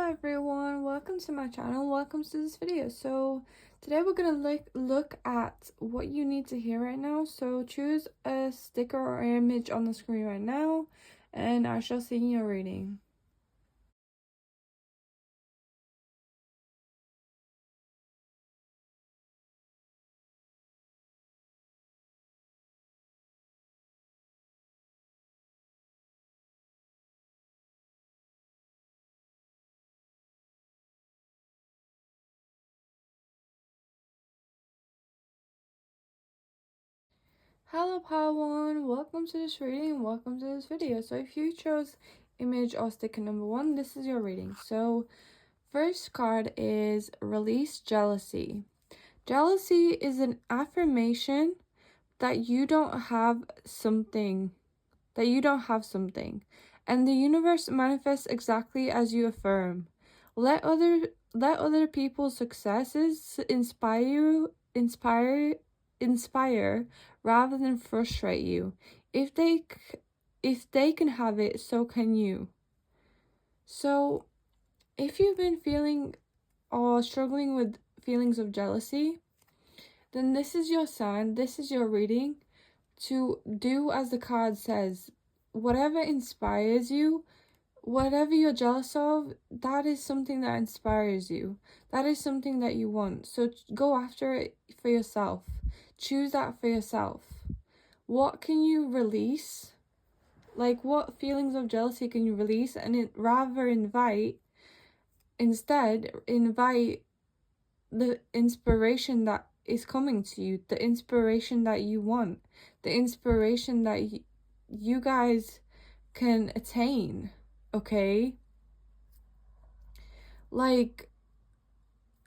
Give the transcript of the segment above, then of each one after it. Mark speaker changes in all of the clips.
Speaker 1: Hello everyone, welcome to my channel, welcome to this video. So today we're going to look at what you need to hear right now. So choose a sticker or image on the screen right now and I shall see your reading. Hello Padawan, welcome to this reading, welcome to this video. So if you chose image or sticker number 1, this is your reading. So first card is Release Jealousy. Jealousy is an affirmation that you don't have something, and the universe manifests exactly as you affirm. Let other people's successes inspire rather than frustrate you. If they can have it, so can you. So if you've been feeling or struggling with feelings of jealousy, then this is your sign, this is your reading to do as the card says. Whatever inspires you, whatever you're jealous of, that is something that inspires you. That is something that you want. So go after it for yourself. Choose that for yourself. What can you release? Like, what feelings of jealousy can you release? And instead invite the inspiration that is coming to you, the inspiration that you want, the inspiration that you guys can attain, okay? Like,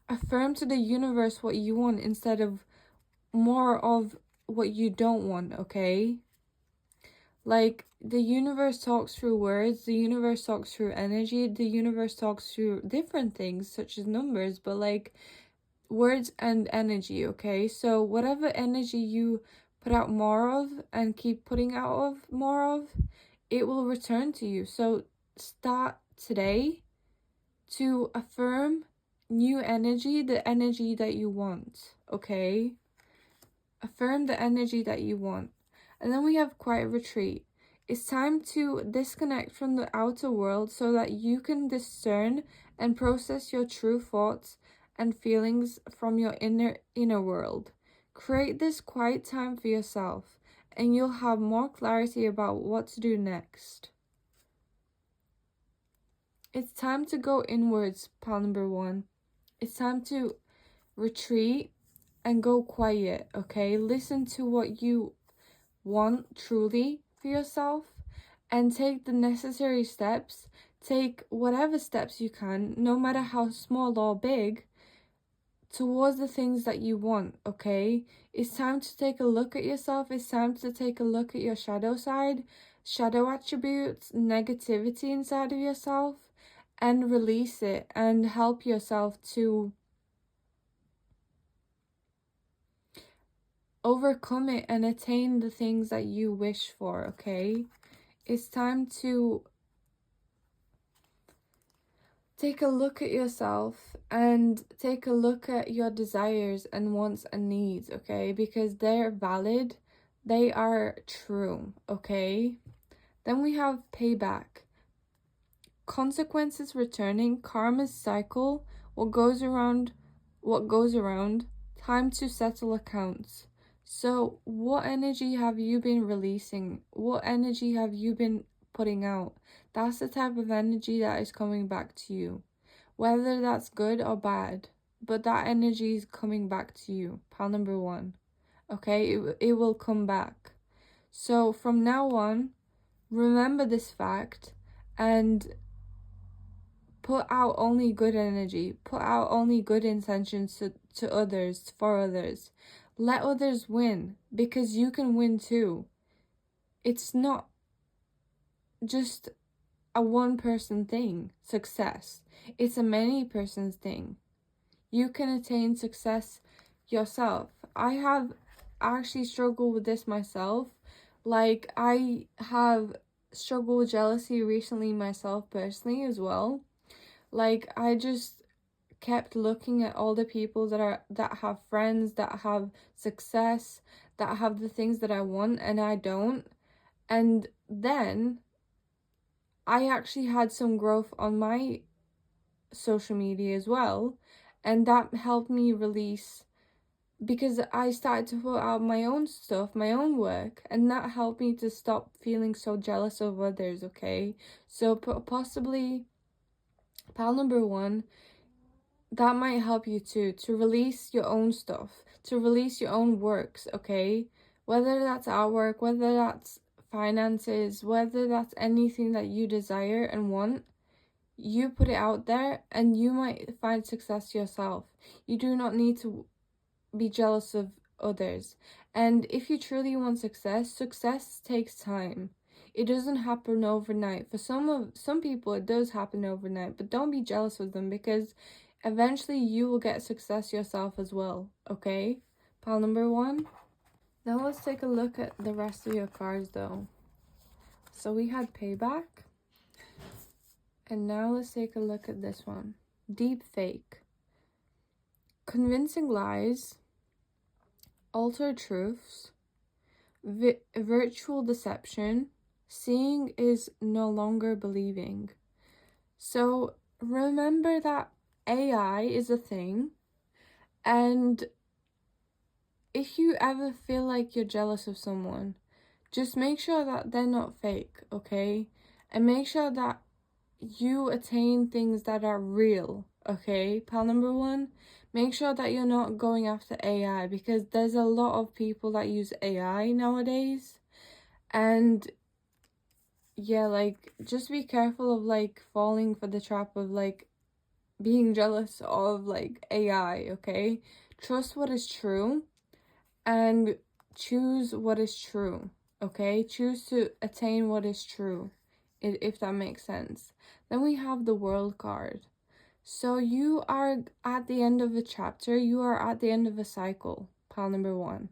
Speaker 1: affirm to the universe what you want instead of more of what you don't want, okay? Like, the universe talks through words, the universe talks through energy, the universe talks through different things such as numbers, but like words and energy, okay? So whatever energy you put out more of and keep putting out of more of, it will return to you. So start today to affirm new energy, the energy that you want, okay? Affirm the energy that you want. And then we have quiet retreat. It's time to disconnect from the outer world so that you can discern and process your true thoughts and feelings from your inner world. Create this quiet time for yourself and you'll have more clarity about what to do next. It's time to go inwards, pile number 1. It's time to retreat and go quiet, okay? Listen to what you want truly for yourself and take the necessary steps. Take whatever steps you can, no matter how small or big, towards the things that you want, okay? It's time to take a look at yourself. It's time to take a look at your shadow side, shadow attributes, negativity inside of yourself, and release it and help yourself to overcome it and attain the things that you wish for, okay? It's time to take a look at yourself and take a look at your desires and wants and needs, okay? Because they're valid, they are true, okay? Then we have payback. Consequences returning, karma's cycle, what goes around, time to settle accounts. So what energy have you been releasing? What energy have you been putting out? That's the type of energy that is coming back to you. Whether that's good or bad, but that energy is coming back to you. Pile number 1. Okay, it will come back. So from now on, remember this fact and put out only good energy. Put out only good intentions to others, for others. Let others win, because you can win too. It's not just a one-person thing, success. It's a many-person thing. You can attain success yourself. I have actually struggled with this myself. Like, I have struggled with jealousy recently myself personally as well. Like, I just kept looking at all the people that have friends, that have success, that have the things that I want and I don't. And then I actually had some growth on my social media as well, and that helped me release, because I started to put out my own stuff, my own work, and that helped me to stop feeling so jealous of others, okay? So possibly, pal number one, that might help you too, to release your own stuff, to release your own works, okay? Whether that's artwork, whether that's finances, whether that's anything that you desire and want, you put it out there and you might find success yourself. You do not need to be jealous of others. And if you truly want success, success takes time. It doesn't happen overnight. For some people it does happen overnight, but don't be jealous of them, because eventually you will get success yourself as well, okay? Pile number one. Now let's take a look at the rest of your cards though. So we had payback. And now let's take a look at this one. Deep fake. Convincing lies. Altered truths. Virtual deception. Seeing is no longer believing. So remember that AI is a thing, and if you ever feel like you're jealous of someone, just make sure that they're not fake, okay? And make sure that you attain things that are real, okay? Pal number one, make sure that you're not going after AI, because there's a lot of people that use AI nowadays, and yeah, like, just be careful of like falling for the trap of like being jealous of like AI, okay? Trust what is true and choose what is true, okay? Choose to attain what is true, if that makes sense. Then we have the World card. So you are at the end of a chapter, you are at the end of a cycle, pile number one,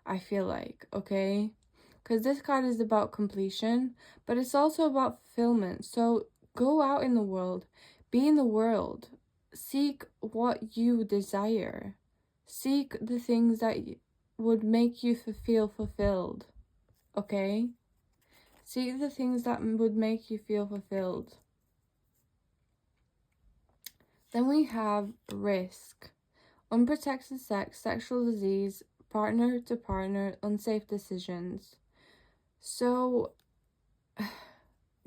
Speaker 1: I feel like, okay? Because this card is about completion, but it's also about fulfillment. So go out in the world, be in the world, seek what you desire, seek the things that would make you feel fulfilled, okay? Seek the things that would make you feel fulfilled. Then we have risk. Unprotected sex, sexual disease, partner to partner, unsafe decisions. So,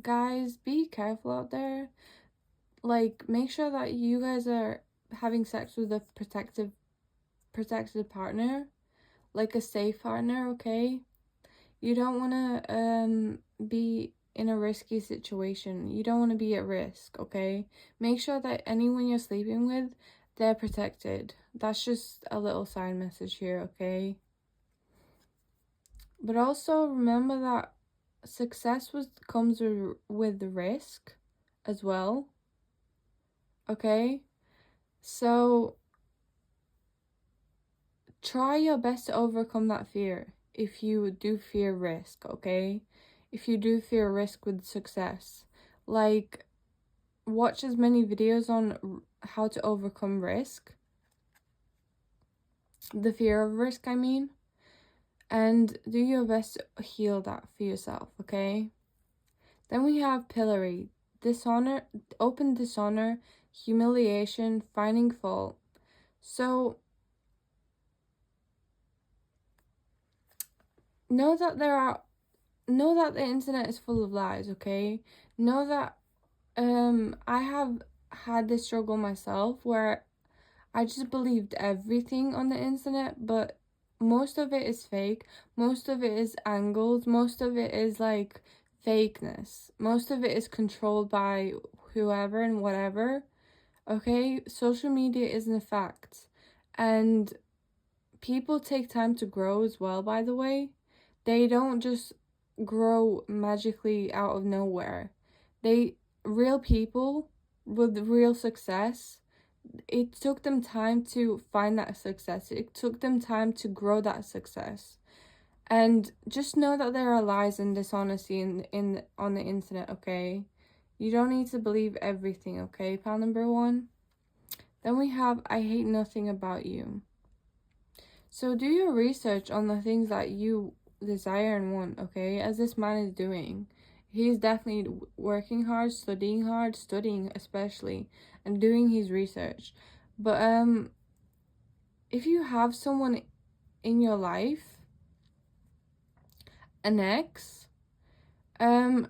Speaker 1: guys, be careful out there. Like, make sure that you guys are having sex with a protected partner, like a safe partner, okay? You don't want to be in a risky situation. You don't want to be at risk, okay? Make sure that anyone you're sleeping with, they're protected. That's just a little side message here, okay? But also remember that success comes with the risk as well, okay? So try your best to overcome that fear if you do fear risk, okay? If you do fear risk with success, like, watch as many videos on how to overcome risk, the fear of risk, I mean, and do your best to heal that for yourself, okay? Then we have pillory, dishonor, open dishonor, humiliation, finding fault. So know that the internet is full of lies, okay? Know that I have had this struggle myself where I just believed everything on the internet, but most of it is fake. Most of it is angles. Most of it is like fakeness. Most of it is controlled by whoever and whatever. Okay? Social media isn't a fact. And people take time to grow as well, by the way. They don't just grow magically out of nowhere. Real people with real success, it took them time to find that success. It took them time to grow that success. And just know that there are lies and dishonesty on the internet, okay? You don't need to believe everything, okay? Pile number 1. Then we have, I hate nothing about you. So do your research on the things that you desire and want, okay? As this man is doing. He's definitely working hard, studying especially, and doing his research. But if you have someone in your life, an ex,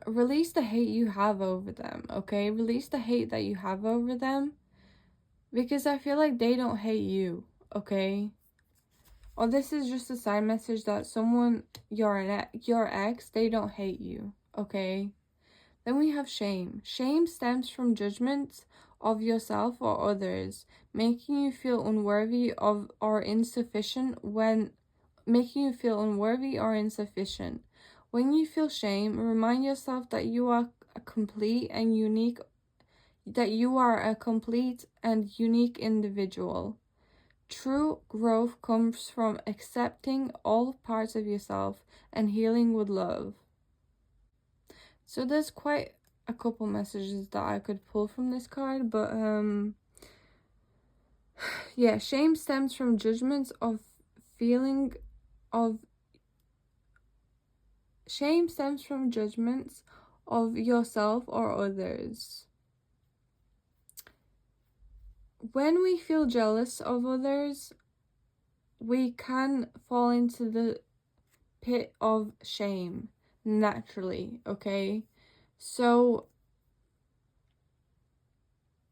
Speaker 1: release the hate you have over them, okay? Release the hate that you have over them, because I feel like they don't hate you, okay? Or this is just a side message that someone, your ex, they don't hate you, okay? Then we have shame. Shame stems from judgments of yourself or others, making you feel unworthy of or insufficient when When you feel shame, remind yourself that you are a complete and unique individual. True growth comes from accepting all parts of yourself and healing with love. So there's quite a couple messages that I could pull from this card, but yeah, shame stems from judgments of yourself or others. When we feel jealous of others, we can fall into the pit of shame naturally, okay? So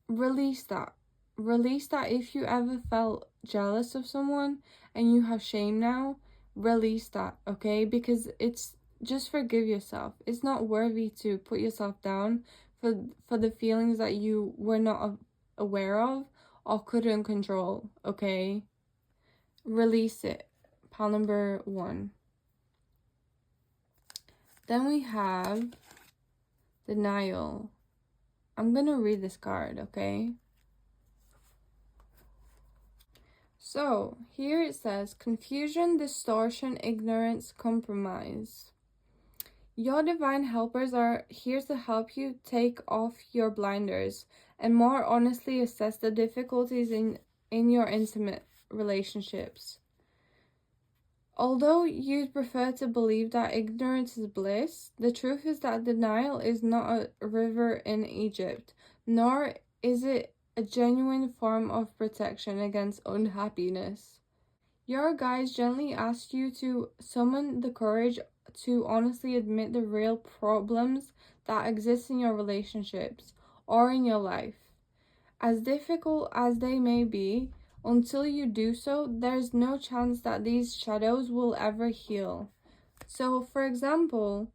Speaker 1: release that. Release that. If you ever felt jealous of someone and you have shame now, release that, okay? Because it's just forgive yourself. It's not worthy to put yourself down for the feelings that you were not aware of or couldn't control, okay? Release it. Pile number 1. Then we have denial. I'm gonna read this card, okay? So, here it says, confusion, distortion, ignorance, compromise. Your divine helpers are here to help you take off your blinders and more honestly assess the difficulties in your intimate relationships. Although you'd prefer to believe that ignorance is bliss, the truth is that denial is not a river in Egypt, nor is it a genuine form of protection against unhappiness. Your guides gently ask you to summon the courage to honestly admit the real problems that exist in your relationships or in your life. As difficult as they may be, until you do so, there's no chance that these shadows will ever heal. So, for example,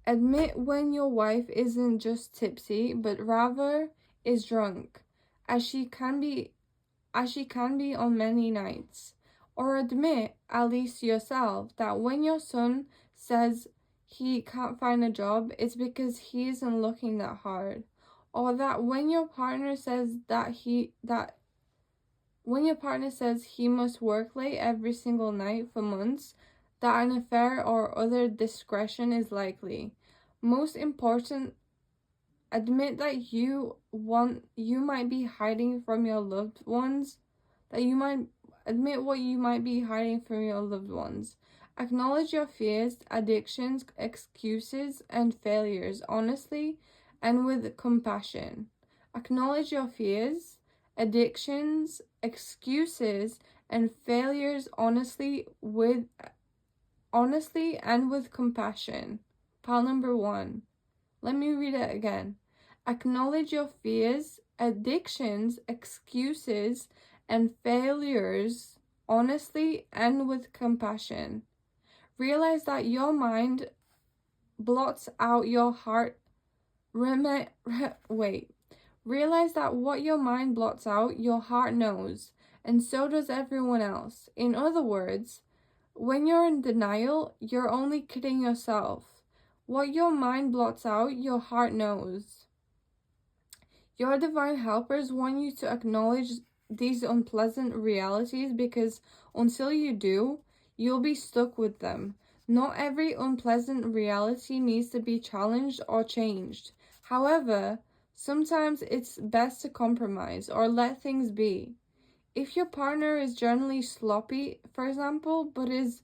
Speaker 1: admit when your wife isn't just tipsy, but rather is drunk, as she can be on many nights. Or admit, at least yourself, that when your son says he can't find a job, it's because he isn't looking that hard. Or that when your partner says he must work late every single night for months, that an affair or other discretion is likely. Most important, admit that you might be hiding from your loved ones, admit what you might be hiding from your loved ones. Acknowledge your fears, addictions, excuses, and failures honestly and with compassion. Acknowledge your fears, addictions, excuses, and failures honestly and with compassion. Pile number 1. Let me read it again. Acknowledge your fears, addictions, excuses, and failures honestly and with compassion. Realize that your mind blots out your heart. Realize that what your mind blots out, your heart knows, and so does everyone else. In other words, when you're in denial, you're only kidding yourself. What your mind blots out, your heart knows. Your divine helpers want you to acknowledge these unpleasant realities because until you do, you'll be stuck with them. Not every unpleasant reality needs to be challenged or changed. However, sometimes it's best to compromise or let things be. If your partner is generally sloppy, for example, but is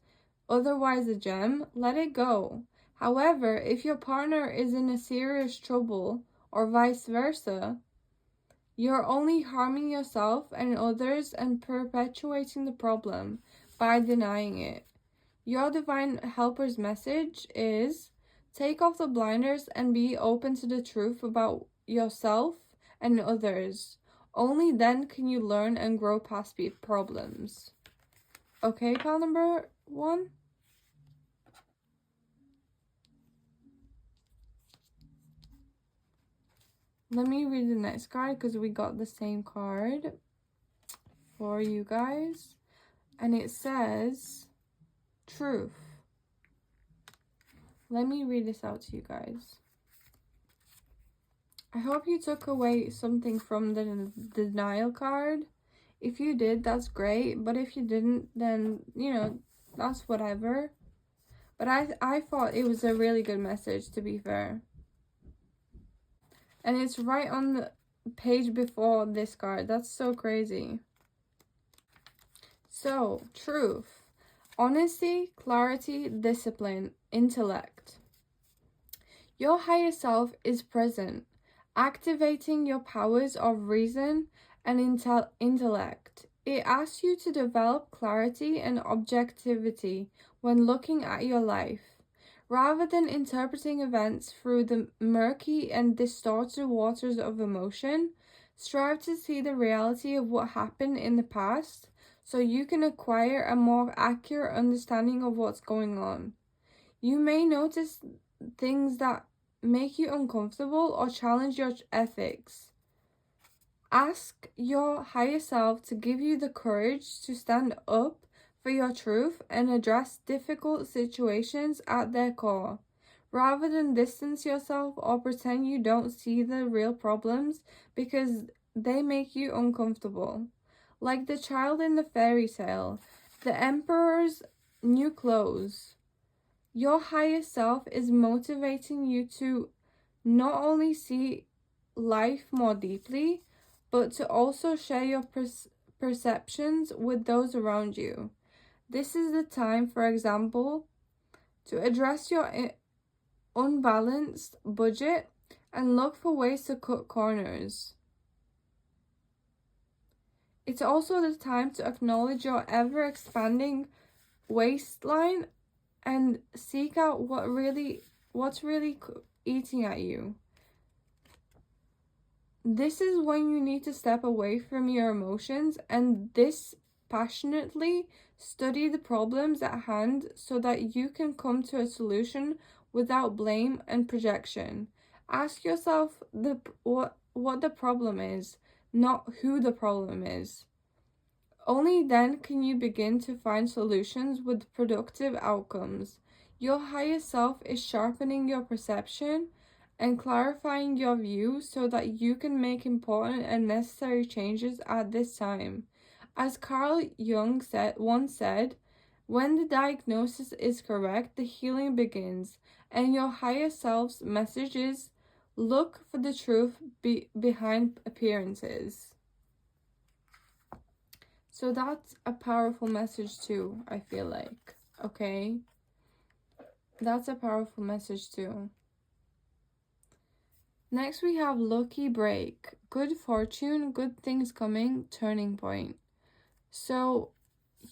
Speaker 1: otherwise a gem, let it go. However, if your partner is in a serious trouble, or vice versa, you're only harming yourself and others and perpetuating the problem by denying it. Your divine helper's message is take off the blinders and be open to the truth about yourself and others. Only then can you learn and grow past problems. Okay, pal number 1? Let me read the next card because we got the same card for you guys. And it says truth. Let me read this out to you guys. I hope you took away something from the denial card. If you did, that's great. But if you didn't, then, that's whatever. But I thought it was a really good message, to be fair. And it's right on the page before this card. That's so crazy. So, truth. Honesty, clarity, discipline, intellect. Your higher self is present, activating your powers of reason and intellect. It asks you to develop clarity and objectivity when looking at your life. Rather than interpreting events through the murky and distorted waters of emotion, strive to see the reality of what happened in the past so you can acquire a more accurate understanding of what's going on. You may notice things that make you uncomfortable or challenge your ethics. Ask your higher self to give you the courage to stand up for your truth and address difficult situations at their core, rather than distance yourself or pretend you don't see the real problems because they make you uncomfortable. Like the child in the fairy tale, the emperor's new clothes. Your higher self is motivating you to not only see life more deeply, but to also share your perceptions with those around you. This is the time, for example, to address your unbalanced budget and look for ways to cut corners. It's also the time to acknowledge your ever-expanding waistline and seek out what's really eating at you. This is when you need to step away from your emotions and dispassionately study the problems at hand so that you can come to a solution without blame and projection. Ask yourself what the problem is, not who the problem is. Only then can you begin to find solutions with productive outcomes. Your higher self is sharpening your perception and clarifying your view so that you can make important and necessary changes at this time. As Carl Jung once said, when the diagnosis is correct, the healing begins, and your higher self's message is, look for the truth behind appearances. So that's a powerful message too, I feel like, okay? That's a powerful message too. Next we have lucky break. Good fortune, good things coming, turning point. So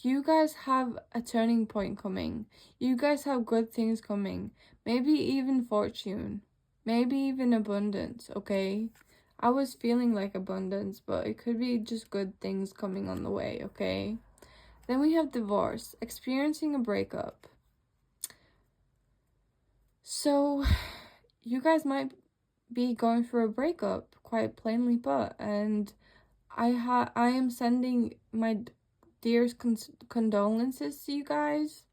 Speaker 1: you guys have a turning point coming. You guys have good things coming. Maybe even fortune. Maybe even abundance, okay? I was feeling like abundance, but it could be just good things coming on the way, okay? Then we have divorce, experiencing a breakup. So you guys might be going through a breakup, quite plainly put, and I am sending my dearest condolences to you guys.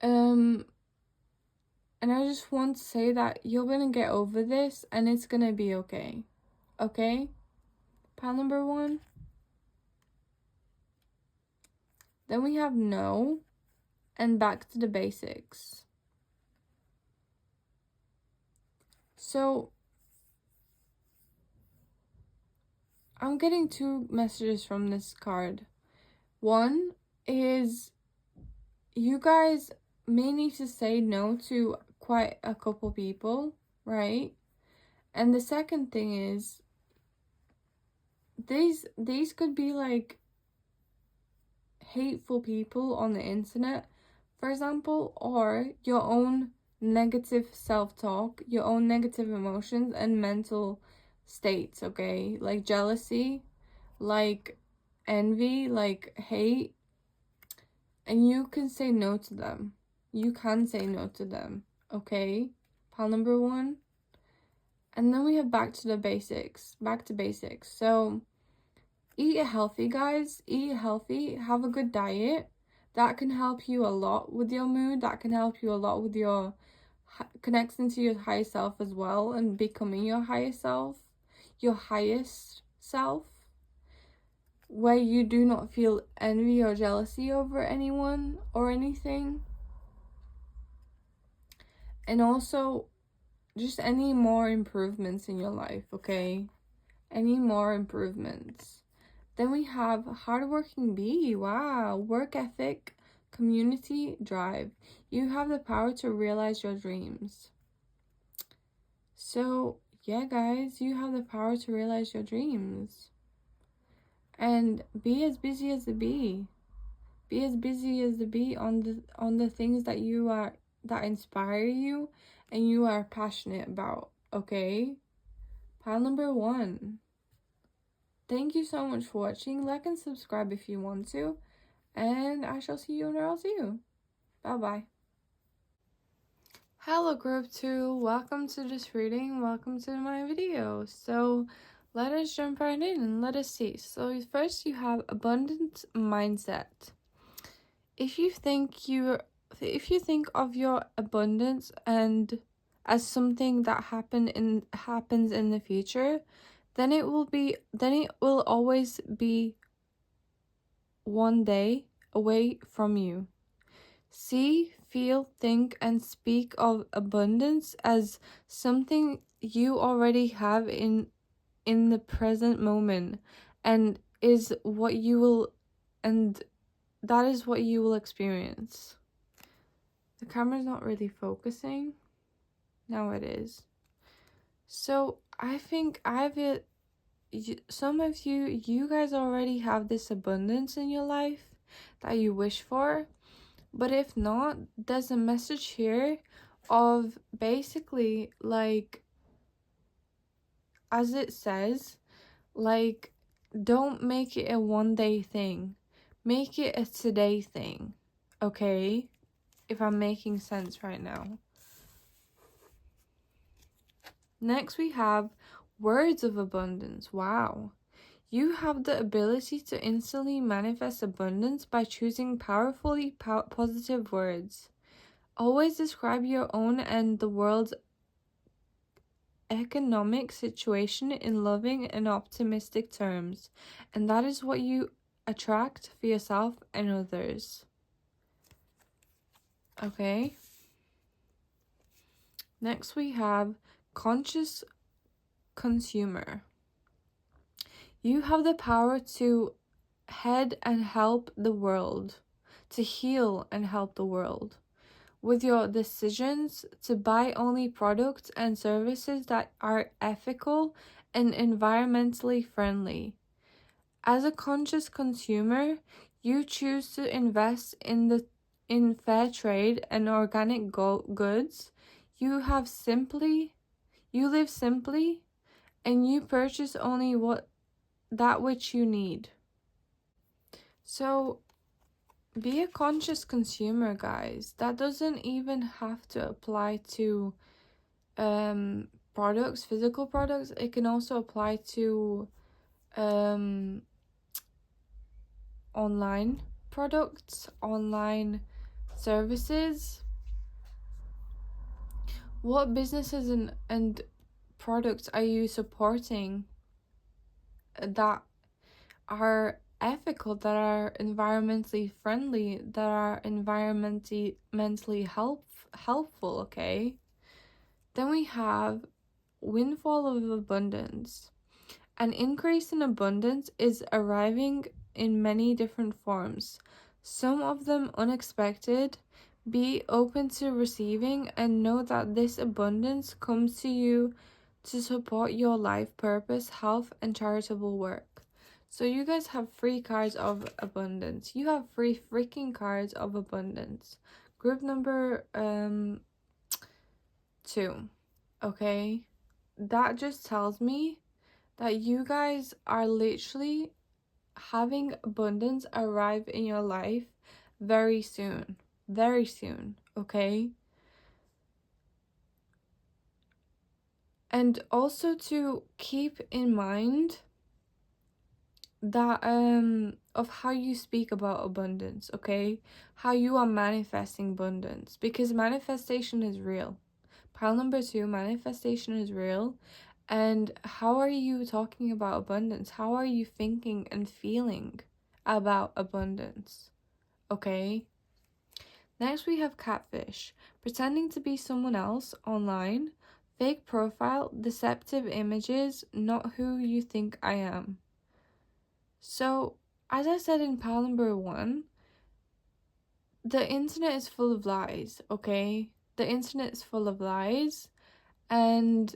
Speaker 1: And I just want to say that you're gonna get over this and it's gonna be okay. Okay? Pile number 1. Then we have no and back to the basics. So I'm getting two messages from this card. One is you guys may need to say no to quite a couple people, right? And the second thing is these could be like hateful people on the internet, for example, or your own negative self-talk, your own negative emotions and mental states, okay? Like jealousy, like envy, like hate, and you can say no to them. You can say no to them, okay? Pile number one. And then we have back to basics. So eat healthy, guys. Eat healthy. Have a good diet. That can help you a lot with your mood. That can help you a lot with your connecting to your higher self as well and becoming your higher self, your highest self, where you do not feel envy or jealousy over anyone or anything. And also, just any more improvements in your life, okay? Any more improvements. Then we have hardworking bee. Wow. Work ethic, community, drive. You have the power to realize your dreams. So, yeah, guys, you have the power to realize your dreams. And be as busy as the bee. Be as busy as the bee on the things that that inspire you and you are passionate about, okay? Pile number one. Thank you so much for watching. Like and subscribe if you want to. And I shall see you when I'll see you. Bye-bye. Hello group 2. Welcome to this reading. Welcome to my video. So let us jump right in and let us see. So first you have abundant mindset. If you think of your abundance and as something that happens in the future, then it will always be one day away from you. See, feel, think, and speak of abundance as something you already have in the present moment, and is what you will, and that is what you will experience. The camera's not really focusing. Now it is. So I think some of you guys already have this abundance in your life that you wish for. But if not, there's a message here of basically, like, as it says, like, don't make it a one-day thing. Make it a today thing, okay? If I'm making sense right now. Next, we have words of abundance. Wow. You have the ability to instantly manifest abundance by choosing powerfully positive words. Always describe your own and the world's economic situation in loving and optimistic terms, and that is what you attract for yourself and others. Okay. Next we have conscious consumer. You have the power to head and help the world, to heal and help the world, with your decisions to buy only products and services that are ethical and environmentally friendly. As a conscious consumer, you choose to invest in fair trade and organic goods. You live simply, and you purchase only that which you need. So be a conscious consumer, guys. That doesn't even have to apply to products, physical products. It can also apply to online products, online services. What businesses and products are you supporting that are ethical, that are environmentally friendly, that are mentally helpful, okay? Then we have windfall of abundance. An increase in abundance is arriving in many different forms, some of them unexpected. Be open to receiving and know that this abundance comes to you to support your life purpose, health, and charitable work. So you guys have 3 cards of abundance. You have 3 freaking cards of abundance. Group number 2. Okay? That just tells me that you guys are literally having abundance arrive in your life very soon. Very soon, okay? And also to keep in mind that of how you speak about abundance, okay? How you are manifesting abundance, because manifestation is real. Pile number 2, manifestation is real. And how are you talking about abundance? How are you thinking and feeling about abundance? Okay? Next, we have catfish. Pretending to be someone else online. Fake profile, deceptive images, not who you think I am. So, as I said in pile number 1, the internet is full of lies, okay? The internet is full of lies. And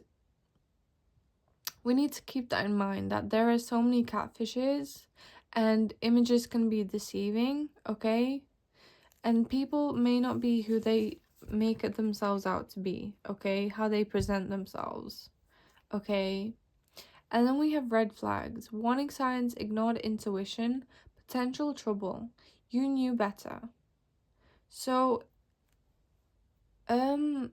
Speaker 1: we need to keep that in mind, that there are so many catfishes and images can be deceiving, okay? And people may not be who they make it themselves out to be, okay? How they present themselves, okay? And then we have red flags, warning signs, ignored intuition, potential trouble. You knew better. So, I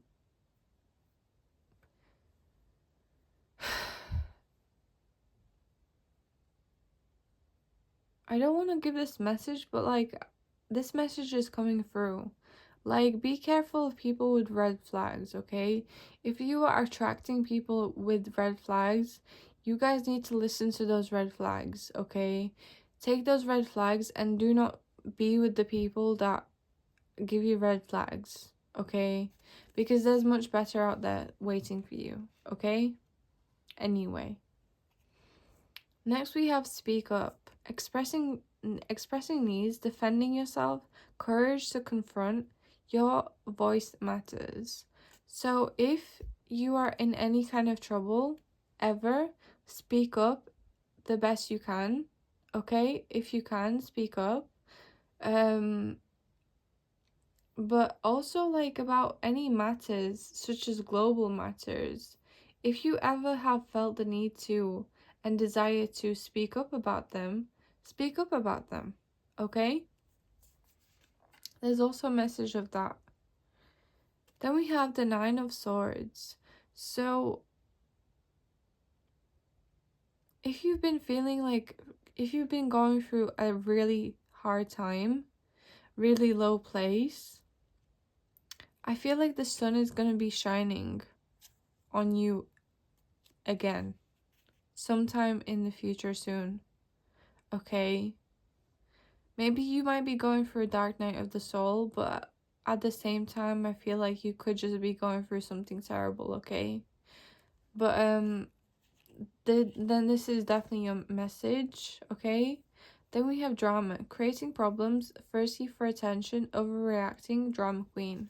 Speaker 1: don't want to give this message, but like, this message is coming through. Like, be careful of people with red flags, okay? If you are attracting people with red flags, you guys need to listen to those red flags, okay? Take those red flags and do not be with the people that give you red flags, okay? Because there's much better out there waiting for you, okay? Anyway. Next we have speak up. Expressing needs, defending yourself, courage to confront, your voice matters. So if you are in any kind of trouble ever, speak up the best you can. Okay? If you can, speak up. But also like about any matters such as global matters. If you ever have felt the need to and desire to speak up about them, speak up about them, okay? There's also a message of that. Then we have the 9 of Swords. So, if you've been going through a really hard time, really low place, I feel like the sun is going to be shining on you again. Sometime in the future soon, okay? Maybe you might be going through a dark night of the soul, but at the same time, I feel like you could just be going through something terrible, okay? But, then this is definitely a message, okay? Then we have drama, creating problems, thirsty for attention, overreacting, drama queen.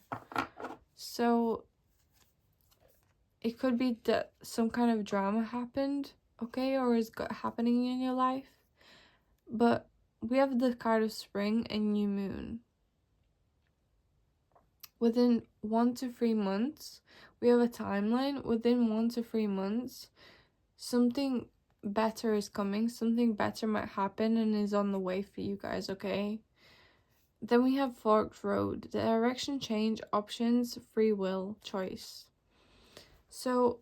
Speaker 1: So, it could be that some kind of drama happened, okay, or is happening in your life. But we have the card of spring and new moon. Within 1 to 3 months, we have a timeline. Within 1 to 3 months, something better is coming. Something better might happen and is on the way for you guys, okay? Then we have forked road, direction change, options, free will, choice. So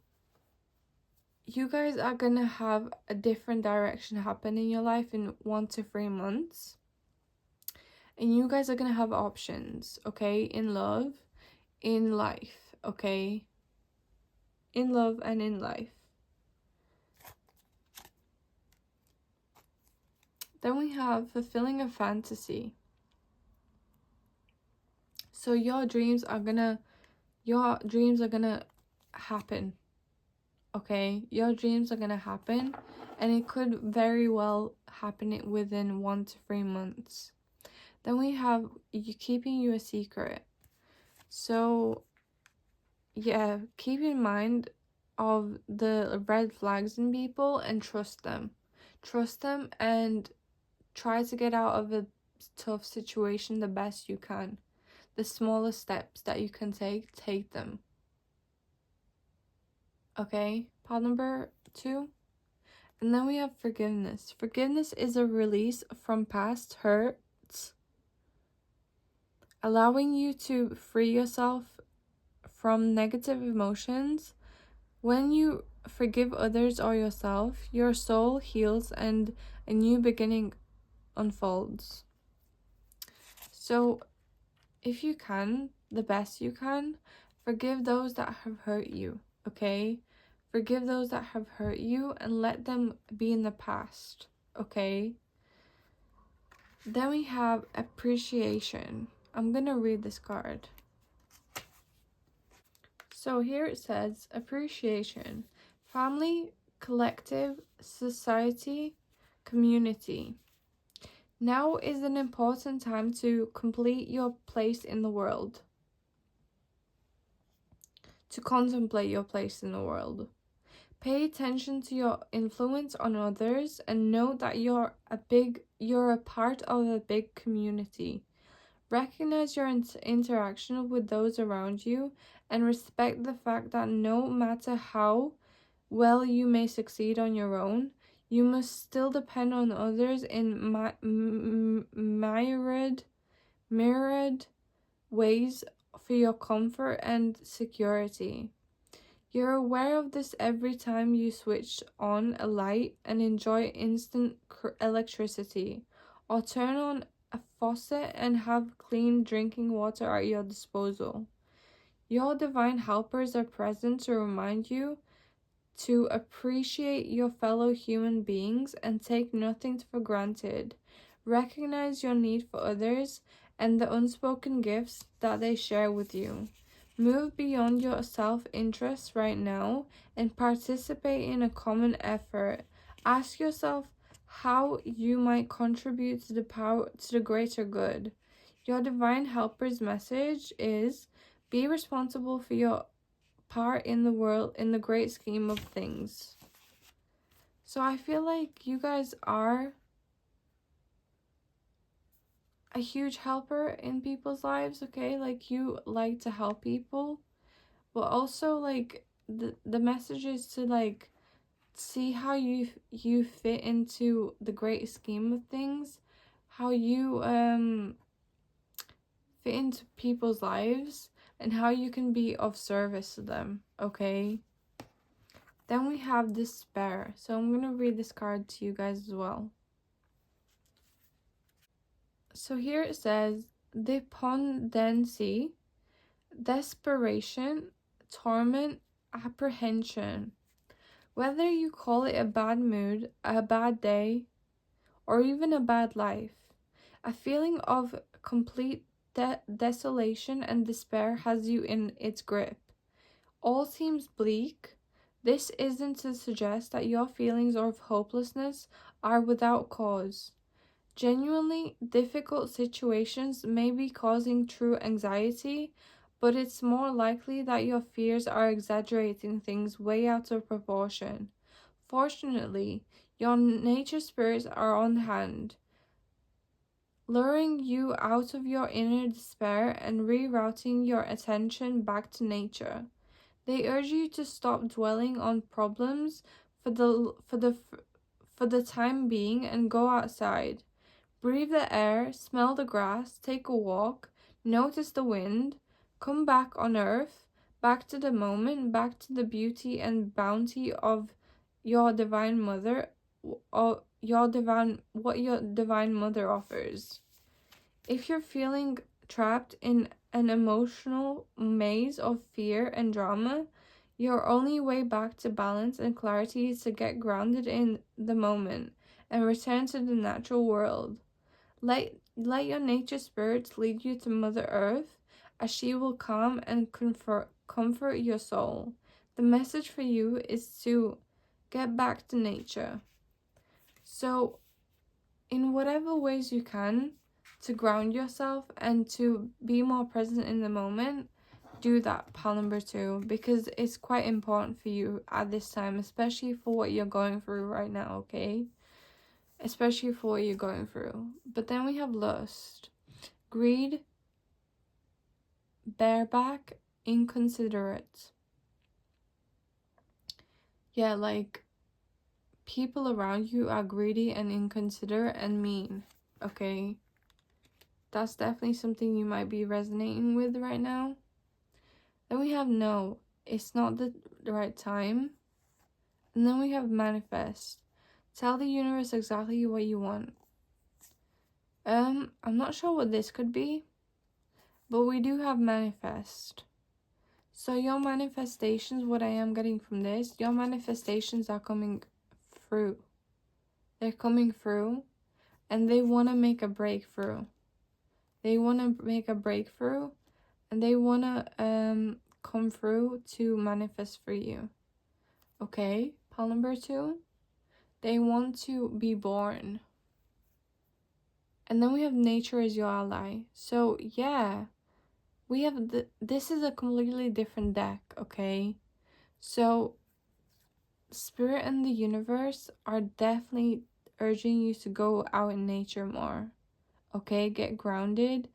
Speaker 1: you guys are gonna have a different direction happen in your life in 1 to 3 months. And you guys are gonna have options, okay? In love, in life, okay? In love and in life. Then we have fulfilling a fantasy. So your dreams are gonna happen, okay? Your dreams are gonna happen, and it could very well happen within 1 to 3 months. Then we have you keeping you a secret. So yeah, keep in mind of the red flags in people and trust them. Trust them and try to get out of a tough situation the best you can. The smallest steps that you can take them. Okay, part number 2. And then we have forgiveness. Forgiveness is a release from past hurts, allowing you to free yourself from negative emotions. When you forgive others or yourself, your soul heals and a new beginning unfolds. So, if you can, the best you can, forgive those that have hurt you, okay? Forgive those that have hurt you and let them be in the past, okay? Then we have appreciation. I'm gonna read this card. So here it says appreciation, family, collective, society, community. Now is an important time to complete your place in the world, to contemplate your place in the world. Pay attention to your influence on others and know that you're a part of a big community. Recognize your interaction with those around you and respect the fact that no matter how well you may succeed on your own, you must still depend on others in myriad ways for your comfort and security. You're aware of this every time you switch on a light and enjoy instant electricity, or turn on a faucet and have clean drinking water at your disposal. Your divine helpers are present to remind you to appreciate your fellow human beings and take nothing for granted. Recognize your need for others and the unspoken gifts that they share with you. Move beyond your self-interest right now and participate in a common effort. Ask yourself how you might contribute to the greater good. Your divine helper's message is be responsible for your part in the world in the great scheme of things. So I feel like you guys are a huge helper in people's lives, okay? Like you like to help people, but also like the message is to like see how you fit into the great scheme of things, how you fit into people's lives and how you can be of service to them, okay? Then we have despair. So I'm going to read this card to you guys as well. So here it says despondency, desperation, torment, apprehension. Whether you call it a bad mood, a bad day, or even a bad life, a feeling of complete desolation and despair has you in its grip. All seems bleak. This isn't to suggest that your feelings of hopelessness are without cause. Genuinely difficult situations may be causing true anxiety, but it's more likely that your fears are exaggerating things way out of proportion. Fortunately, your nature spirits are on hand, luring you out of your inner despair and rerouting your attention back to nature. They urge you to stop dwelling on problems for the time being and go outside. Breathe the air, smell the grass, take a walk, notice the wind, come back on earth, back to the moment, back to the beauty and bounty of your divine mother, or what your divine mother offers. If you're feeling trapped in an emotional maze of fear and drama, your only way back to balance and clarity is to get grounded in the moment and return to the natural world. Let your nature spirits lead you to Mother Earth, as she will calm and comfort your soul. The message for you is to get back to nature. So in whatever ways you can, to ground yourself and to be more present in the moment, do that, pile number 2, because it's quite important for you at this time, especially for what you're going through right now, okay? Especially for what you're going through. But then we have lust, greed, bareback, inconsiderate. Yeah, like, people around you are greedy and inconsiderate and mean, okay? That's definitely something you might be resonating with right now. Then we have no, it's not the right time. And then we have manifest. Tell the universe exactly what you want. I'm not sure what this could be, but we do have manifest. So your manifestations, what I am getting from this, your manifestations are coming through. They're coming through, and they want to make a breakthrough. They want to make a breakthrough, and they want to come through to manifest for you. Okay, pile number 2. They want to be born. And then we have nature as your ally. So yeah, we have this is a completely different deck, okay? So spirit and the universe are definitely urging you to go out in nature more. Okay, get grounded.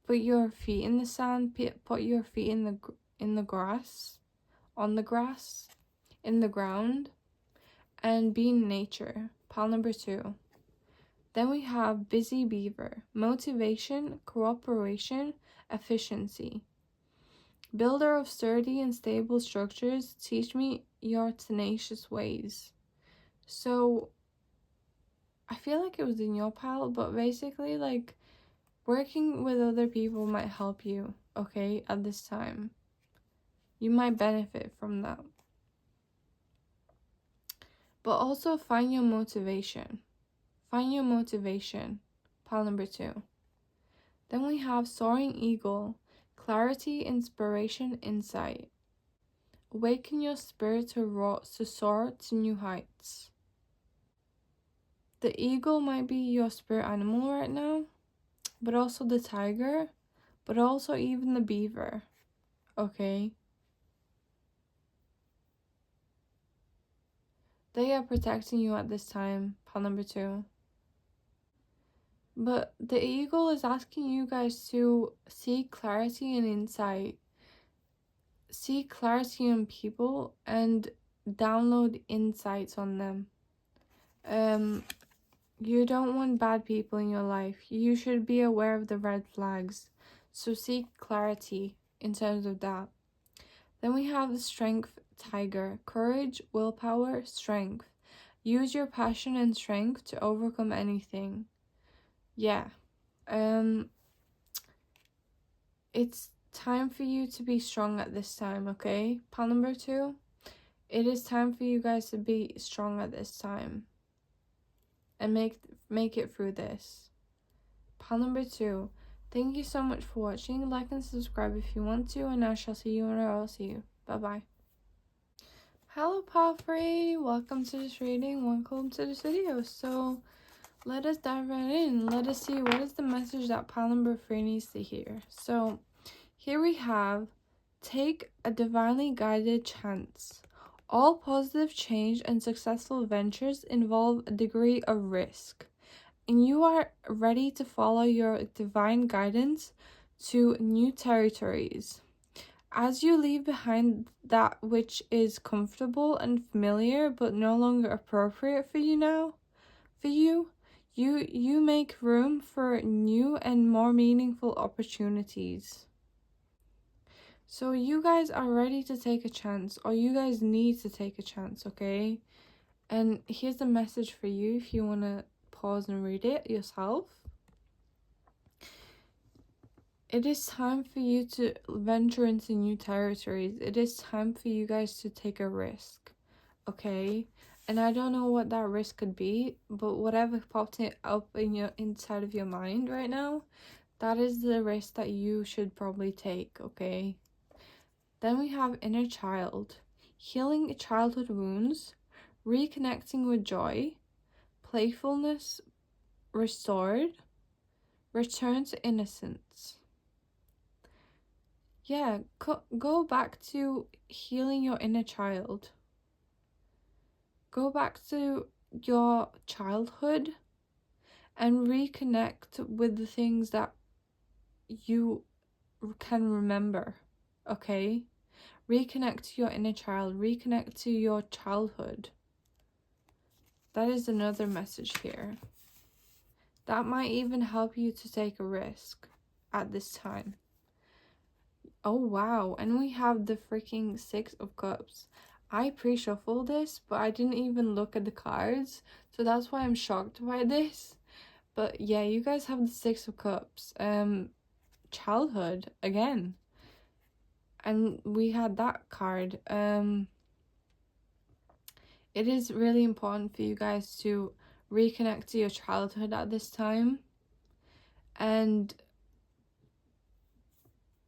Speaker 1: Put your feet in the sand, put your feet in the grass, on the grass, in the ground, and be in nature. Pile number 2. Then we have busy beaver, motivation, cooperation, efficiency. Builder of sturdy and stable structures, teach me your tenacious ways. So I feel like it was in your pile, but basically, like, working with other people might help you, okay, at this time. You might benefit from that. But also find your motivation. Find your motivation. Pile number 2. Then we have soaring eagle, clarity, inspiration, insight. Awaken your spirit to soar to new heights. The eagle might be your spirit animal right now, but also the tiger, but also even the beaver, okay? They are protecting you at this time, pile number 2. But the eagle is asking you guys to seek clarity and insight. Seek clarity in people and download insights on them. You don't want bad people in your life. You should be aware of the red flags. So seek clarity in terms of that. Then we have the strength tiger. Courage, willpower, strength. Use your passion and strength to overcome anything. Yeah. It's time for you to be strong at this time, okay? Pile number 2. It is time for you guys to be strong at this time. And make it through this. Pile number 2. Thank you so much for watching. Like and subscribe if you want to, and I shall see you when I'll see you. Bye-bye. Hello, Pile 3. Welcome to this reading. Welcome to this video. So, let us dive right in. Let us see what is the message that pile number 3 needs to hear. So, here we have, take a divinely guided chance. All positive change and successful ventures involve a degree of risk, and you are ready to follow your divine guidance to new territories. As you leave behind that which is comfortable and familiar but no longer appropriate for you now, you make room for new and more meaningful opportunities. So you guys are ready to take a chance, or you guys need to take a chance, okay? And here's the message for you if you want to pause and read it yourself. It is time for you to venture into new territories. It is time for you guys to take a risk, okay? And I don't know what that risk could be, but whatever popped it up in your inside of your mind right now, that is the risk that you should probably take, okay? Then we have inner child. healing childhood wounds, reconnecting with joy, playfulness restored, return to innocence. Yeah, go back to healing your inner child. Go back to your childhood and reconnect with the things that you can remember, okay? Reconnect to your inner child, reconnect to your childhood. That is another message here. That might even help you to take a risk at this time. Oh wow, and we have the freaking Six of Cups. I pre-shuffled this, but I didn't even look at the cards, so that's why I'm shocked by this. But yeah, you guys have the Six of Cups. Childhood again. And we had that card. It is really important for you guys to reconnect to your childhood at this time and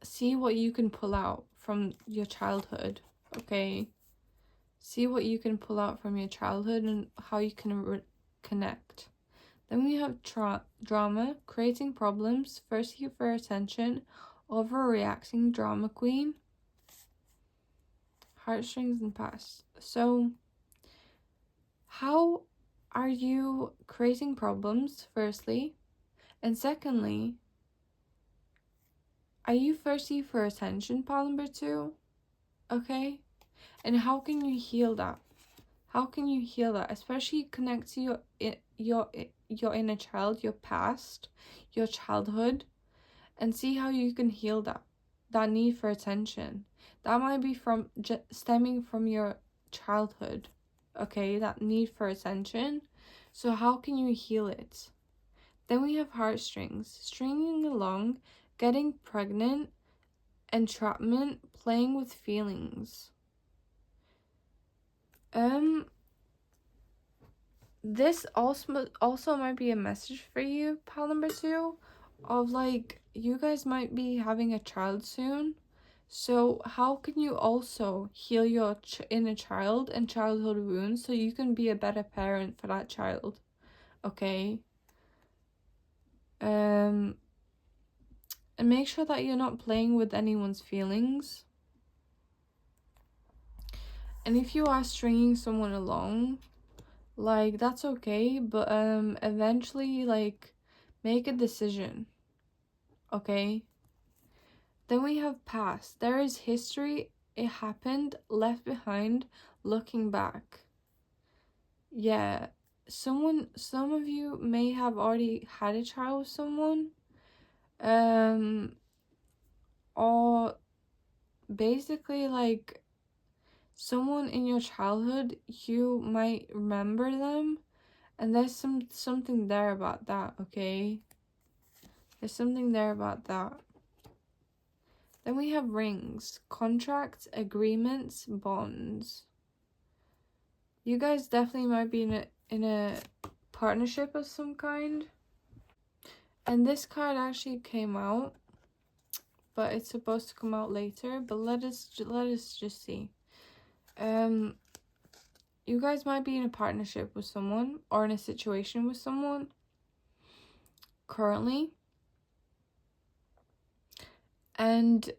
Speaker 1: see what you can pull out from your childhood, okay? See what you can pull out from your childhood and how you can connect. Then we have drama, creating problems, thirsty for attention, overreacting drama queen, heartstrings and past. So, how are you creating problems, firstly? And secondly, are you thirsty for attention, pile number 2? Okay? And how can you heal that? How can you heal that? Especially connect to your inner child, your past, your childhood, and see how you can heal that need for attention. That might be from stemming from your childhood, okay? That need for attention. So how can you heal it? Then we have heartstrings, stringing along, getting pregnant, entrapment, playing with feelings. This also might be a message for you, pal number 2, of like you guys might be having a child soon. So how can you also heal your inner child and childhood wounds so you can be a better parent for that child? Okay. And make sure that you're not playing with anyone's feelings. And if you are stringing someone along, like that's okay, but eventually like make a decision. Okay? Then we have past. There is history, it happened, left behind, looking back. Yeah, some of you may have already had a child with someone. Or basically like someone in your childhood, you might remember them, and there's something there about that, okay? There's something there about that. Then we have rings, contracts, agreements, bonds. You guys definitely might be in a partnership of some kind. And this card actually came out, but it's supposed to come out later. But let us just see. You guys might be in a partnership with someone or in a situation with someone currently. And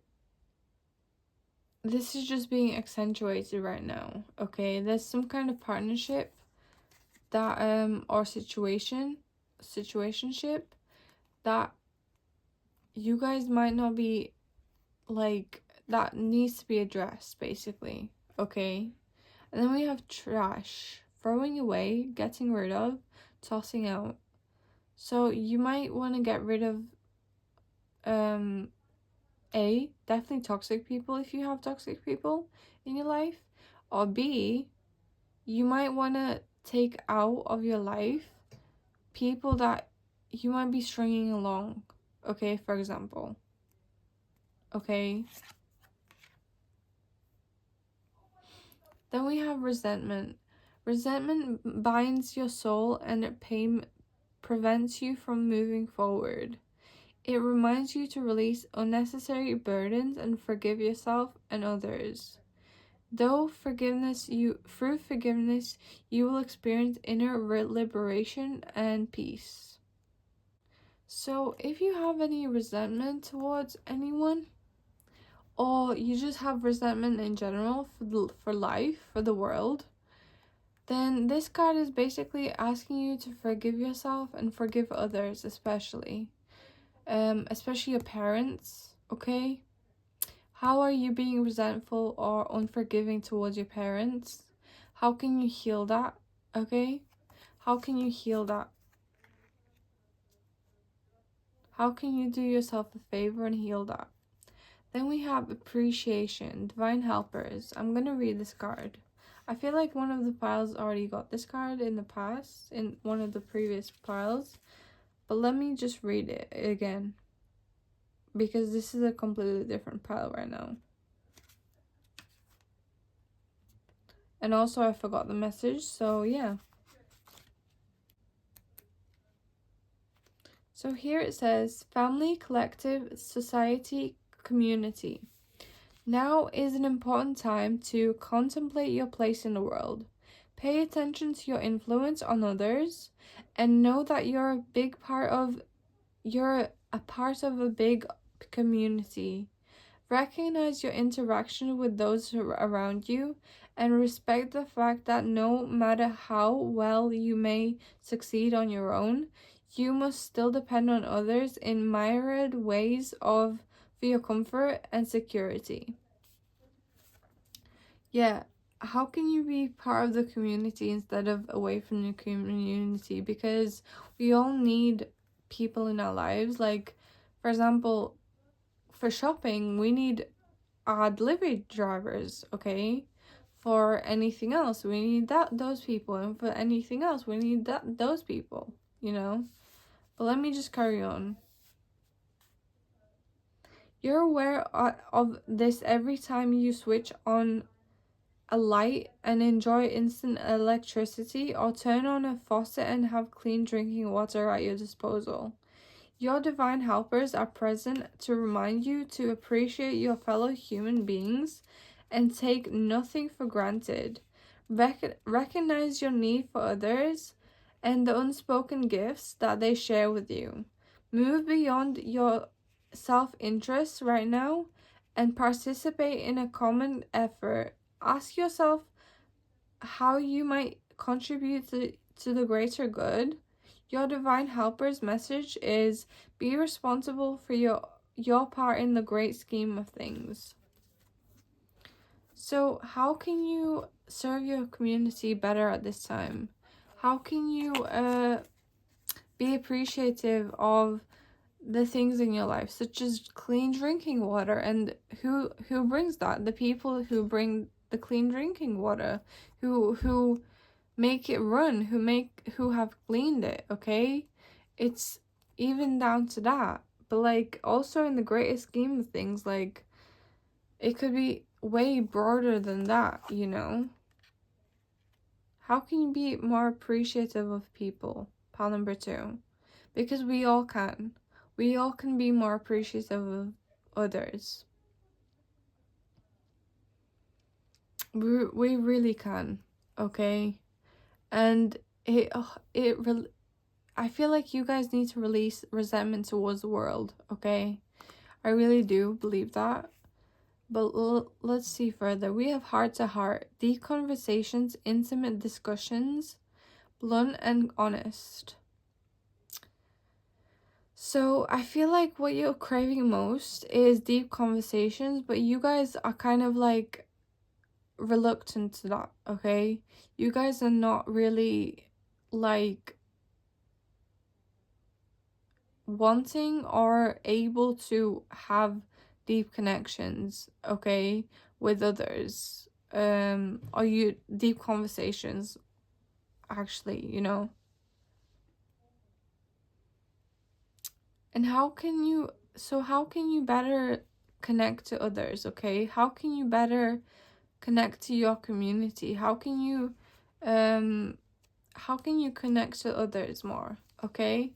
Speaker 1: this is just being accentuated right now, okay? There's some kind of partnership that or situationship that you guys might not be like, that needs to be addressed, basically, okay? And then we have trash, throwing away, getting rid of, tossing out. So you might want to get rid of definitely toxic people if you have toxic people in your life, or B, you might want to take out of your life people that you might be stringing along, okay, for example, okay? Then we have resentment. Resentment binds your soul and it prevents you from moving forward. It reminds you to release unnecessary burdens and forgive yourself and others. Through forgiveness, you will experience inner liberation and peace. So, if you have any resentment towards anyone, or you just have resentment in general for life, for the world, then this card is basically asking you to forgive yourself and forgive others, especially your parents, okay? How are you being resentful or unforgiving towards your parents? How can you heal that, okay? How can you heal that? How can you do yourself a favor and heal that? Then we have appreciation, divine helpers. I'm gonna read this card. I feel like one of the piles already got this card in the past, in one of the previous piles, but let me just read it again, because this is a completely different pile right now. And also I forgot the message, so yeah. So here it says, family, collective, society, community. Now is an important time to contemplate your place in the world. Pay attention to your influence on others and know that you're a part of a big community. Recognize your interaction with those around you and respect the fact that no matter how well you may succeed on your own, you must still depend on others in myriad ways for your comfort and security. Yeah, how can you be part of the community instead of away from the community? Because we all need people in our lives. Like, for example, for shopping, we need delivery drivers, okay? For anything else, we need those people, and for anything else, we need those people, you know? But let me just carry on. You're aware of this every time you switch on a light and enjoy instant electricity, or turn on a faucet and have clean drinking water at your disposal. Your divine helpers are present to remind you to appreciate your fellow human beings and take nothing for granted. Recognize your need for others and the unspoken gifts that they share with you. Move beyond your self-interest right now and participate in a common effort. Ask yourself how you might contribute to the greater good. Your divine helper's message is be responsible for your part in the great scheme of things. So, how can you serve your community better at this time? How can you be appreciative of the things in your life, such as clean drinking water, and who brings that? The people who bring the clean drinking water, who make it run, who have cleaned it, okay? It's even down to that. But like, also in the greater scheme of things, like, it could be way broader than that, you know? How can you be more appreciative of people? Pile number 2. Because we all can. We all can be more appreciative of others. We really can, okay? And I feel like you guys need to release resentment towards the world, okay? I really do believe that. But let's see further. We have heart to heart, deep conversations, intimate discussions, blunt and honest. So I feel like what you're craving most is deep conversations, but you guys are kind of like reluctant to that, okay? You guys are not really like wanting or able to have deep connections, okay, with others. Or you deep conversations, actually, you know. And how can you better connect to others, okay? How can you better connect to your community? How can you connect to others more, okay?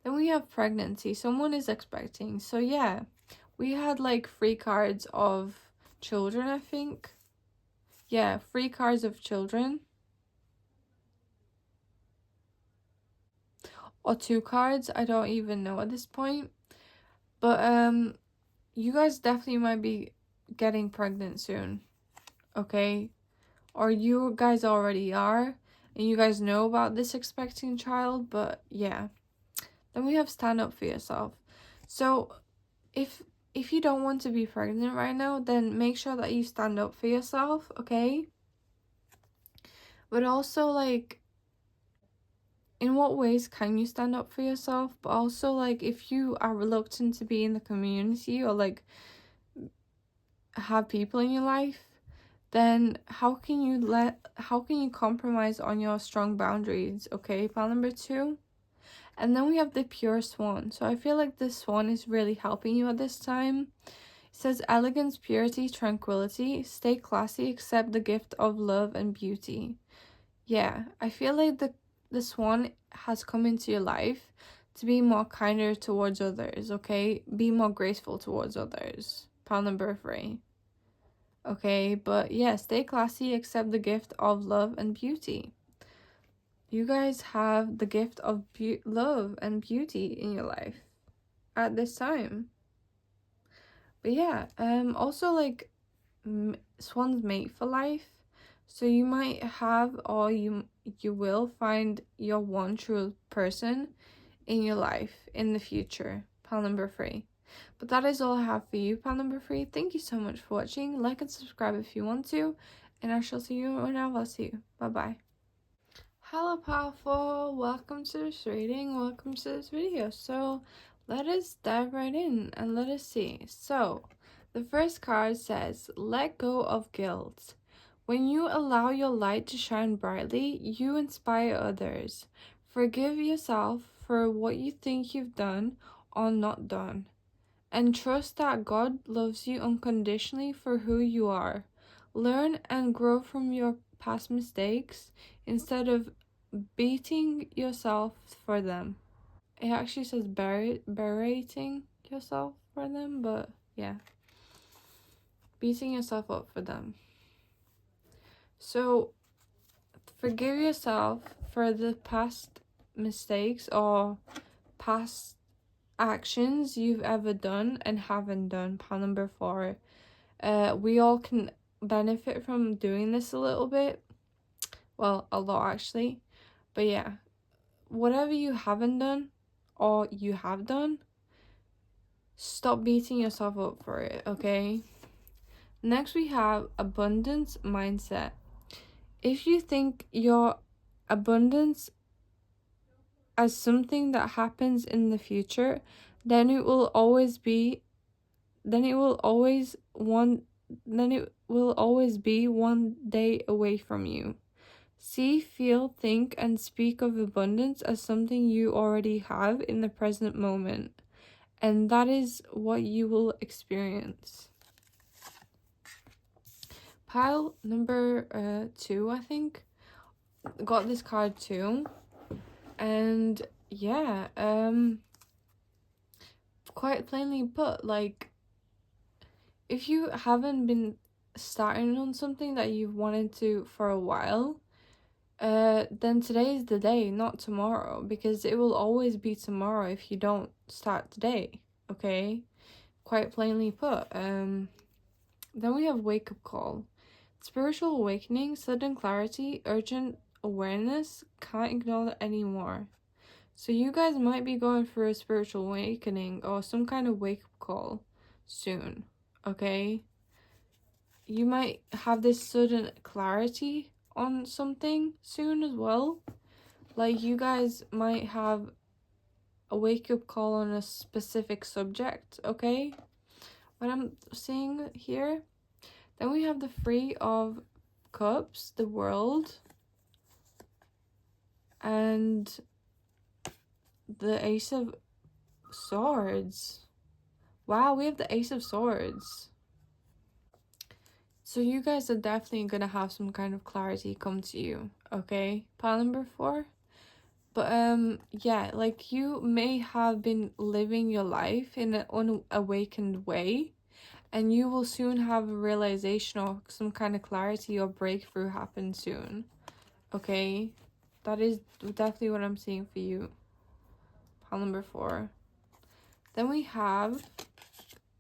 Speaker 1: Then we have pregnancy. Someone is expecting. So yeah, we had like 3 cards of children, I think. Yeah, 3 cards of children. Or 2 cards, I don't even know at this point. But you guys definitely might be getting pregnant soon, okay? Or you guys already are, and you guys know about this expecting child, but yeah. Then we have stand up for yourself. So if you don't want to be pregnant right now, then make sure that you stand up for yourself, okay? But also, like, in what ways can you stand up for yourself? But also, like, if you are reluctant to be in the community or like have people in your life, then how can you compromise on your strong boundaries, okay? Pile number 2. And then we have the pure swan. So I feel like this swan is really helping you at this time. It says elegance, purity, tranquility, stay classy, accept the gift of love and beauty. Yeah, I feel like the swan has come into your life to be more kinder towards others, okay? Be more graceful towards others. Pile number 3. Okay, but yeah, stay classy, accept the gift of love and beauty. You guys have the gift of love and beauty in your life at this time. But yeah, also like swans mate for life. So you might have, or you will find your one true person in your life in the future. Pile number 3. But that is all I have for you, pal number 3. Thank you so much for watching. Like and subscribe if you want to. And I shall see you when I see you. Bye-bye. Hello, powerful. Welcome to this reading. Welcome to this video. So let us dive right in and let us see. So the first card says, let go of guilt. When you allow your light to shine brightly, you inspire others. Forgive yourself for what you think you've done or not done, and trust that God loves you unconditionally for who you are. Learn and grow from your past mistakes instead of beating yourself for them. It actually says berating yourself for them, but yeah, beating yourself up for them. So forgive yourself for the past mistakes or past actions you've ever done and haven't done. Pile number 4. We all can benefit from doing this a little bit. Well, a lot actually. But yeah, whatever you haven't done or you have done, stop beating yourself up for it, okay? Next, we have abundance mindset. If you think your abundance as something that happens in the future, then it will always be then it will always be one day away from you. See, feel, think, and speak of abundance as something you already have in the present moment, and that is what you will experience. Pile number 2, I think, got this card too, and yeah, quite plainly put, like, if you haven't been starting on something that you've wanted to for a while, then today is the day, not tomorrow, because it will always be tomorrow if you don't start today, okay? Quite plainly put. Then we have wake up call. Spiritual awakening, sudden clarity, urgent awareness, can't ignore it anymore. So you guys might be going through a spiritual awakening or some kind of wake up call soon, okay? You might have this sudden clarity on something soon as well. Like, you guys might have a wake-up call on a specific subject, okay? What I'm seeing here. Then we have the Three of Cups, the World, and the Ace of Swords. Wow, we have the Ace of Swords. So you guys are definitely gonna have some kind of clarity come to you, okay? Pile number 4. But yeah, like, you may have been living your life in an unawakened way, And you will soon have a realization or some kind of clarity or breakthrough happen soon. Okay? That is definitely what I'm seeing for you. Pile number 4. Then we have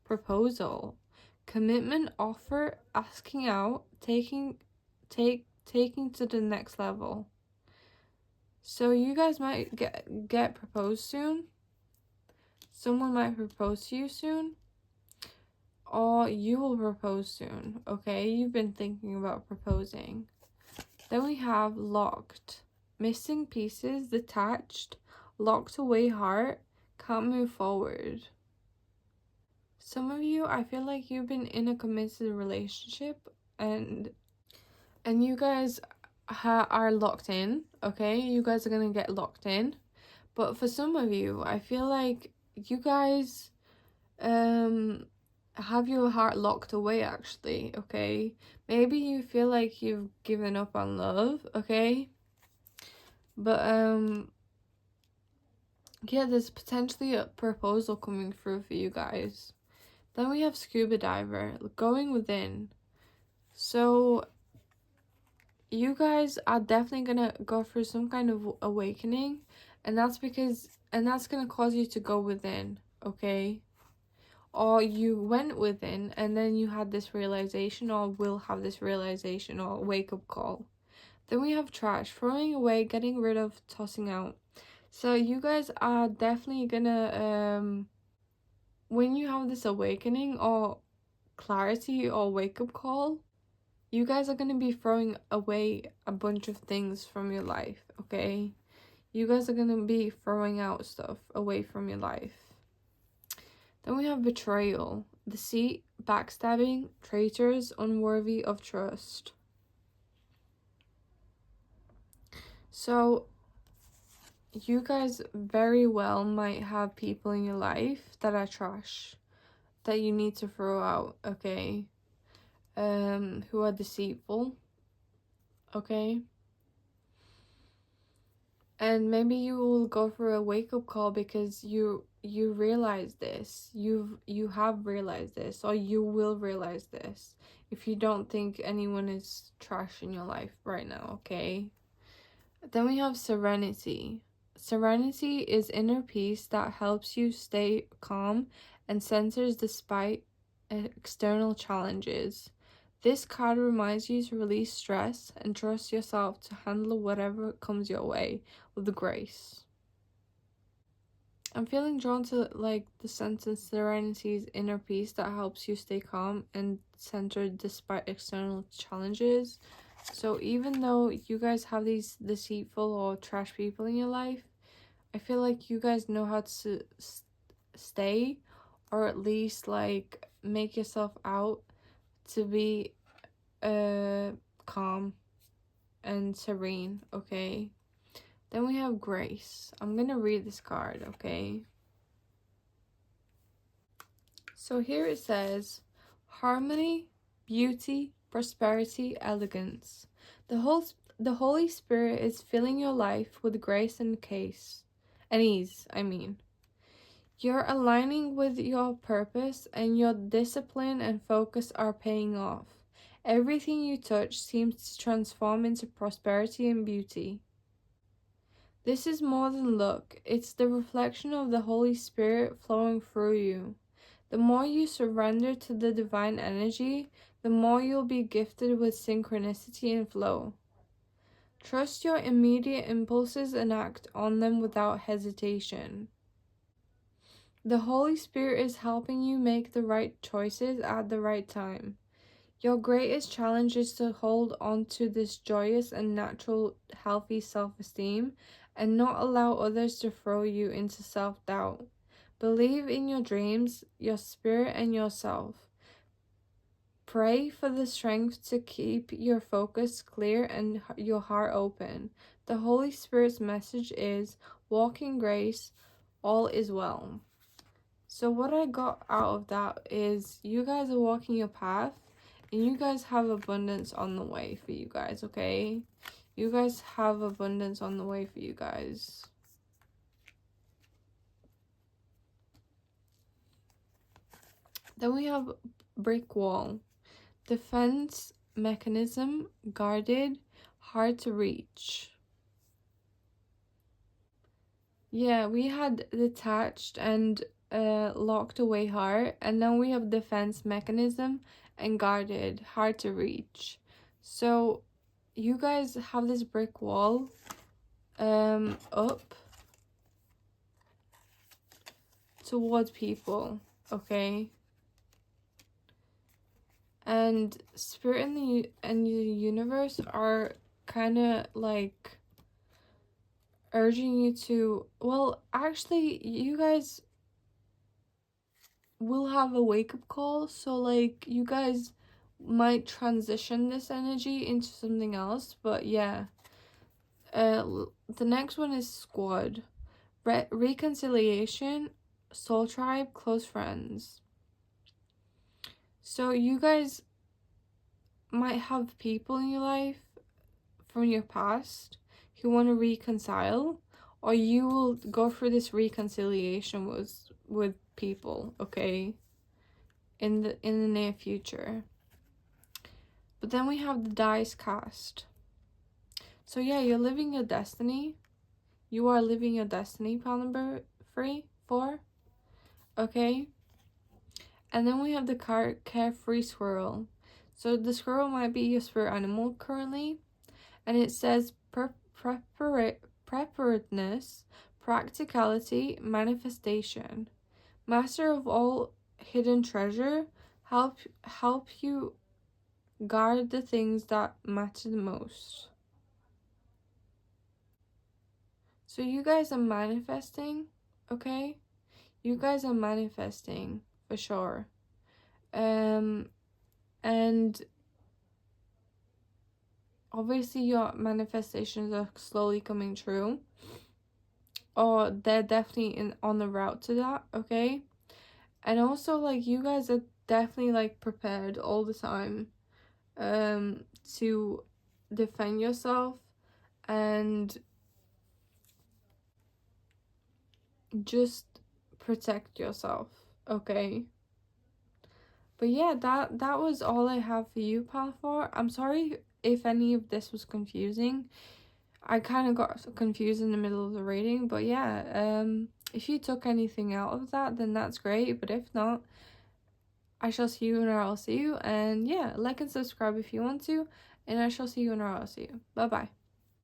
Speaker 1: proposal. Commitment, offer, asking out, taking to the next level. So you guys might get proposed soon. Someone might propose to you soon. Or you will propose soon, okay? You've been thinking about proposing. Then we have locked. Missing pieces, detached, locked away heart, can't move forward. Some of you, I feel like you've been in a committed relationship and you guys are locked in, okay? You guys are gonna get locked in. But for some of you, I feel like you guys have your heart locked away actually, okay? Maybe you feel like you've given up on love, okay? But yeah, there's potentially a proposal coming through for you guys. Then we have scuba diver, going within. So you guys are definitely gonna go through some kind of awakening, and that's gonna cause you to go within, okay? Or you went within and then you had this realization, or will have this realization or wake up call. Then we have trash, throwing away, getting rid of, tossing out. So you guys are definitely gonna when you have this awakening or clarity or wake up call, you guys are gonna be throwing away a bunch of things from your life, okay? You guys are gonna be throwing out stuff away from your life. Then we have betrayal, deceit, backstabbing, traitors, unworthy of trust. So you guys very well might have people in your life that are trash, that you need to throw out, okay? Who are deceitful, okay? And maybe you will go for a wake-up call because you realize this. You have realized this, or you will realize this if you don't think anyone is trash in your life right now, okay? Then we have serenity. Serenity is inner peace that helps you stay calm and centers despite external challenges. This card reminds you to release stress and trust yourself to handle whatever comes your way with grace. I'm feeling drawn to like the sentence serenity's inner peace that helps you stay calm and centered despite external challenges. So even though you guys have these deceitful or trash people in your life, I feel like you guys know how to stay, or at least like make yourself out to be calm and serene, okay? Then we have grace. I'm gonna read this card, okay? So here it says, harmony, beauty, prosperity, elegance. The Holy Spirit is filling your life with grace and ease. You're aligning with your purpose, and your discipline and focus are paying off. Everything you touch seems to transform into prosperity and beauty. This is more than luck. It's the reflection of the Holy Spirit flowing through you. The more you surrender to the divine energy, the more you'll be gifted with synchronicity and flow. Trust your immediate impulses and act on them without hesitation. The Holy Spirit is helping you make the right choices at the right time. Your greatest challenge is to hold on to this joyous and natural, healthy self-esteem and not allow others to throw you into self-doubt. Believe in your dreams, your spirit, and yourself. Pray for the strength to keep your focus clear and your heart open. The Holy Spirit's message is, walk in grace, all is well. So what I got out of that is you guys are walking your path and you guys have abundance on the way for you guys, okay? You guys have abundance on the way for you guys. Then we have brick wall. Defense mechanism, guarded, hard to reach. Yeah, we had detached and locked away heart, and now we have defense mechanism and guarded, hard to reach. So you guys have this brick wall up towards people, okay? And spirit and the universe are kind of like urging you to, well, actually you guys will have a wake-up call, so like you guys might transition this energy into something else. But yeah, the next one is squad. Reconciliation, soul tribe, close friends. So you guys might have people in your life from your past who want to reconcile, or you will go through this reconciliation with people, okay, in the near future. But then we have the dice cast. So yeah, you're living your destiny. You are living your destiny, pile number 4. Okay. And then we have the carefree squirrel. So the squirrel might be your spirit animal currently. And it says preparedness, practicality, manifestation. Master of all hidden treasure, help you guard the things that matter the most. So you guys are manifesting, okay? You guys are manifesting for sure. And obviously your manifestations are slowly coming true. Or they're definitely on the route to that, okay? And also like you guys are definitely like prepared all the time to defend yourself and just protect yourself, okay? But yeah, that was all I have for you, pal 4. I'm sorry if any of this was confusing. I kind of got confused in the middle of the reading, but yeah, if you took anything out of that, then that's great. But if not, I shall see you in I'll see you. And yeah, like and subscribe if you want to, and I shall see you in I'll see you. Bye bye.